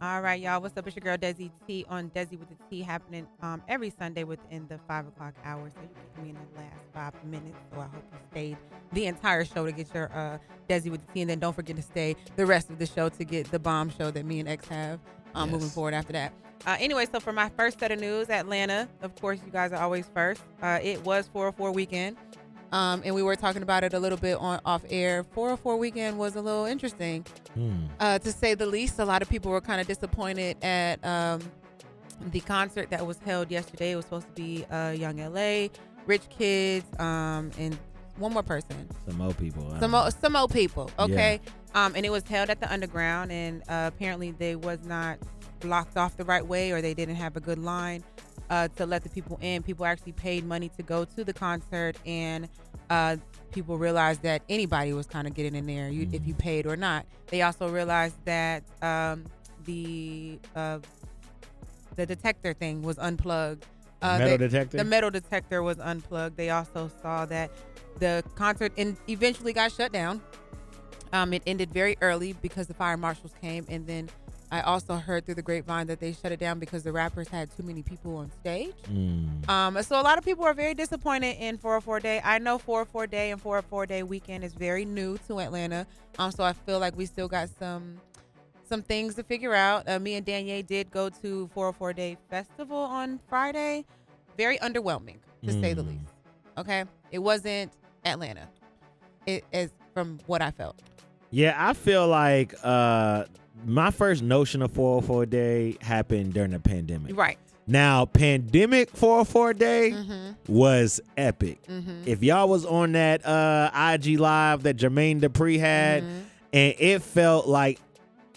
All right, y'all. What's up? It's your girl Desi T on Desi with the Tea, happening every Sunday within the 5 o'clock hour. So you get me in the last 5 minutes. So I hope you stayed the entire show to get your Desi with the Tea, and then don't forget to stay the rest of the show to get the bomb show that me and X have moving forward after that. Anyway, so for my first set of news, Atlanta. Of course, you guys are always first. It was 404 weekend. And we were talking about it a little bit on off air. 404 weekend was a little interesting, to say the least. A lot of people were kind of disappointed at the concert that was held yesterday. It was supposed to be Young LA, Rich Kids, and one more person. Some old people. Some old people. Okay. Yeah. And it was held at the Underground, and apparently they was not blocked off the right way, or they didn't have a good line to let the people in. People actually paid money to go to the concert, and people realized that anybody was kind of getting in there, if you paid or not. They also realized that the detector thing was unplugged. Detector? The metal detector was unplugged. They also saw that the concert eventually got shut down. It ended very early because the fire marshals came, and then I also heard through the grapevine that they shut it down because the rappers had too many people on stage. So a lot of people are very disappointed in 404 Day. I know 404 Day and 404 Day weekend is very new to Atlanta. So I feel like we still got some things to figure out. Me and Danielle did go to 404 Day Festival on Friday. Very underwhelming, to say the least. Okay? It wasn't Atlanta. It is from what I felt. Yeah, I feel like my first notion of 404 Day happened during the pandemic. Right. Now, pandemic 404 Day was epic. If y'all was on that IG Live that Jermaine Dupri had, and it felt like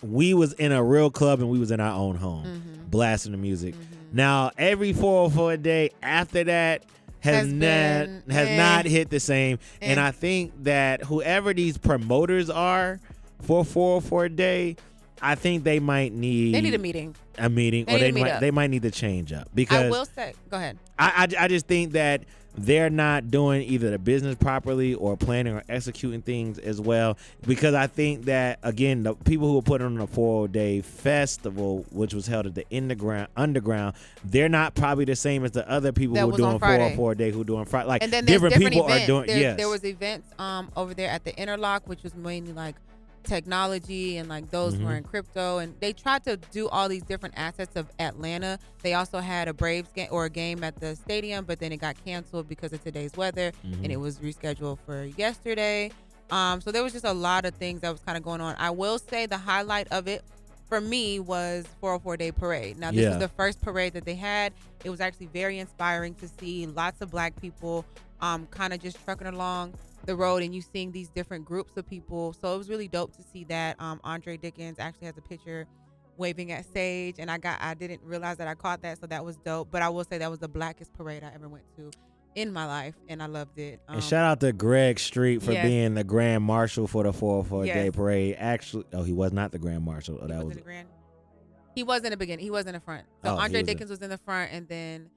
we was in a real club and we was in our own home, blasting the music. Now, every 404 Day after that has not hit the same. And I think that whoever these promoters are for 404 Day, I think they might need a meeting. They might need to change up, because I will say, go ahead. I just think that they're not doing either the business properly or planning or executing things as well, because I think that, again, the people who were putting on the 404 Day Festival, which was held at the Underground, they're not probably the same as the other people who were doing 404 Day who doing Friday. Like, and then different people events. are doing. There was events over there at the Interlock, which was mainly like technology, and like those were in crypto, and they tried to do all these different assets of Atlanta. They also had a Braves game or a game at the stadium, but then it got canceled because of today's weather, and it was rescheduled for yesterday. So there was just a lot of things that was kind of going on. I will say the highlight of it for me was 404 Day Parade. Now, this was the first parade that they had. It was actually very inspiring to see lots of black people kind of just trucking along the road, and you seeing these different groups of people. So it was really dope to see that. Andre Dickens actually has a picture waving at stage, and I didn't realize that I caught that, so that was dope. But I will say that was the blackest parade I ever went to in my life, and I loved it. And shout out to Greg Street for being the Grand Marshal for the 404 Day Parade. Actually, he was not the Grand Marshal. He was in the beginning. He was in the front. So Andre Dickens was in the front, and then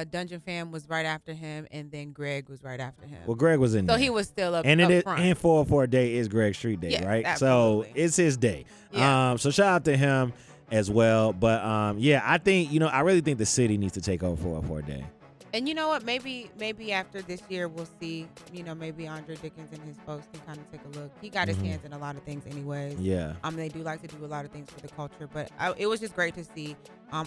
Dungeon Fam was right after him, and then Greg was right after him. Well, Greg was in there. So he was still up, and up it is, front. and 404 Day is Greg Street Day, right? Absolutely. So it's his day. Yeah. So shout out to him as well. But I think, I really think the city needs to take over 404 Day. And you know what? Maybe after this year, we'll see. Maybe Andre Dickens and his folks can kind of take a look. He got his hands in a lot of things, anyways. Yeah. They do like to do a lot of things for the culture, but it was just great to see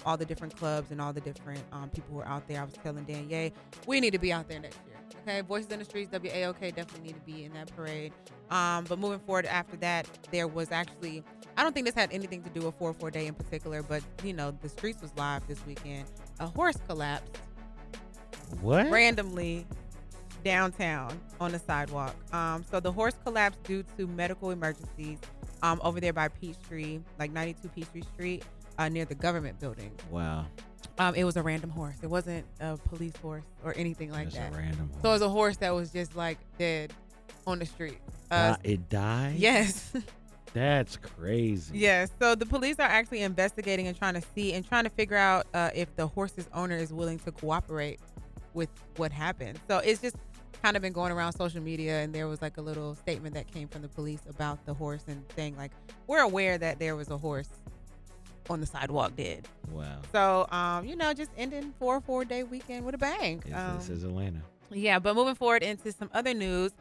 all the different clubs and all the different people who are out there. I was telling Dan, we need to be out there next year. Okay, Voices in the Streets, WAOK definitely need to be in that parade. But moving forward after that, there was actually, I don't think this had anything to do with 404 Day in particular, but the streets was live this weekend. A horse collapsed. What? Randomly downtown on the sidewalk. So the horse collapsed due to medical emergencies over there by Peachtree, like 92 Peachtree Street, near the government building. Wow. It was a random horse. It wasn't a police horse or anything like that. A random horse. So it was a horse that was just like dead on the street. It died? Yes. That's crazy. Yes. So the police are actually investigating and trying to figure out if the horse's owner is willing to cooperate with what happened. So it's just kind of been going around social media, and there was like a little statement that came from the police about the horse and saying like, we're aware that there was a horse on the sidewalk dead. Wow. So, just ending for a 4-day weekend with a bang. This is Atlanta. Yeah, but moving forward into some other news,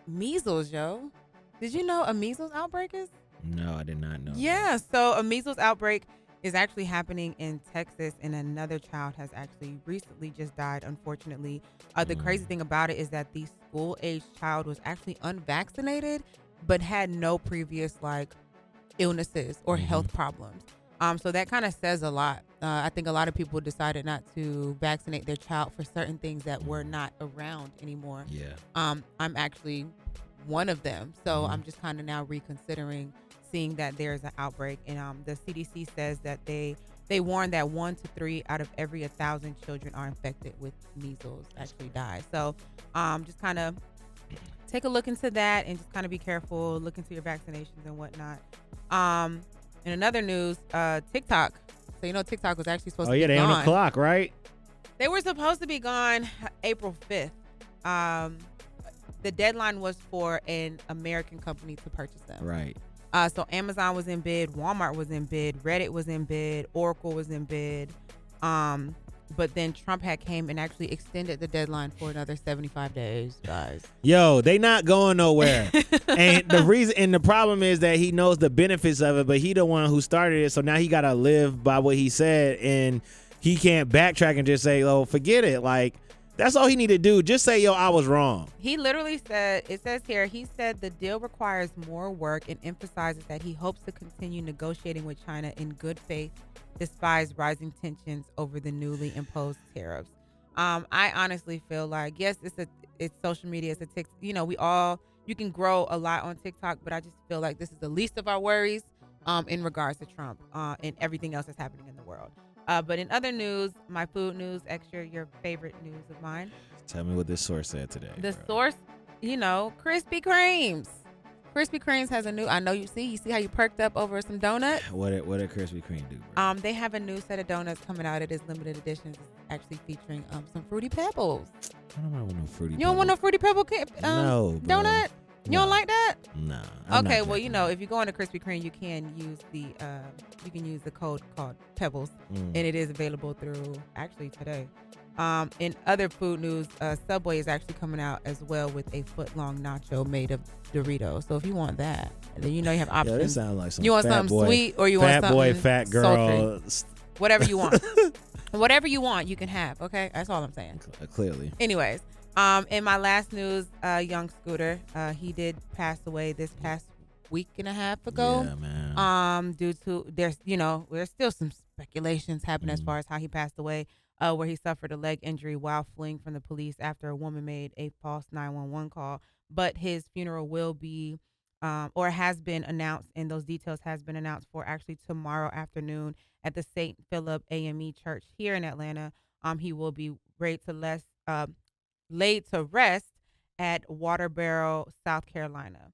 measles, yo. Did you know a measles outbreak is? No, I did not know. Yeah, so a measles outbreak is actually happening in Texas, and another child has actually recently just died, unfortunately. The crazy thing about it is that the school-aged child was actually unvaccinated, but had no previous, illnesses or health problems. So that kind of says a lot. I think a lot of people decided not to vaccinate their child for certain things that were not around anymore. Yeah. I'm actually one of them. So I'm just kind of now reconsidering seeing that there's an outbreak. And the CDC says that they warn that 1 to 3 out of every 1,000 children are infected with measles actually die. So just kind of take a look into that and just kind of be careful, look into your vaccinations and whatnot. In another news, TikTok. So, TikTok was actually supposed to be gone. Oh, yeah, they on the clock, right? They were supposed to be gone April 5th. The deadline was for an American company to purchase them. Right. So Amazon was in bid, Walmart was in bid, Reddit was in bid, Oracle was in bid. But then Trump had came and actually extended the deadline for another 75 days, guys. Yo, they not going nowhere. And the problem is that he knows the benefits of it, but he the one who started it. So now he got to live by what he said, and he can't backtrack and just say, oh, forget it. That's all he need to do. Just say, yo, I was wrong. He literally said, it says here, he said the deal requires more work and emphasizes that he hopes to continue negotiating with China in good faith despite rising tensions over the newly imposed tariffs. I honestly feel like, yes, it's social media, it's a TikTok. You can grow a lot on TikTok, but I just feel like this is the least of our worries in regards to Trump and everything else that's happening in the world. But in other news, my food news extra, your favorite news of mine. Tell me what this source said today. The source, Krispy Kremes. Krispy Kremes has a new, I know you see how you perked up over some donuts. What did Krispy Kreme do, bro? They have a new set of donuts coming out. It is limited editions. It's actually featuring some Fruity Pebbles. I don't want no Fruity Pebbles. You don't want no Fruity Pebble no, bro. donut? You don't like that? Nah. Okay, well, if you go into Krispy Kreme, you can use the code called Pebbles, and it is available through actually today. In other food news, Subway is actually coming out as well with a foot-long nacho made of Doritos. So if you want that, then you have options. Yeah, this sounds like some you want fat something boy, sweet or you want fat something boy, fat girl, sultry. Whatever you want. Whatever you want, you can have. Okay, that's all I'm saying. Clearly. Anyways. In my last news, young Scooter, he did pass away this past week and a half ago. Yeah, man. Due to there's still some speculations happening as far as how he passed away, where he suffered a leg injury while fleeing from the police after a woman made a false 911 call. But his funeral will be, or has been announced, and those details has been announced for actually tomorrow afternoon at the St. Philip AME Church here in Atlanta. He will be laid to rest at Walterboro, South Carolina.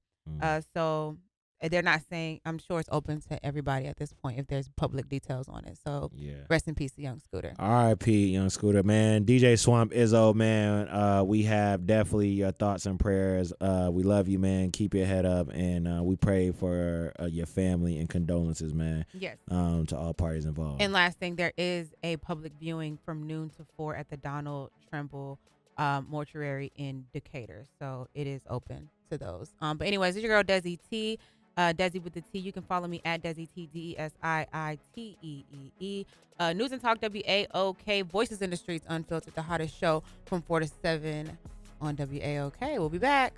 So they're not saying, I'm sure it's open to everybody at this point if there's public details on it. So rest in peace to young Scooter. R.I.P. young Scooter, man. DJ Swamp Izzo, man. We have definitely your thoughts and prayers. We love you, man. Keep your head up, and we pray for your family and condolences, man. Yes. To all parties involved. And last thing, there is a public viewing from noon to 4 at the Donald Trimble Mortuary in Decatur, so it is open to those. But anyways, it's your girl Desi T, Desi with the T. You can follow me at Desi T, DesiiTeee. News and Talk WAOK, Voices in the Streets Unfiltered, the hottest show from 4 to 7 on WAOK. We'll be back.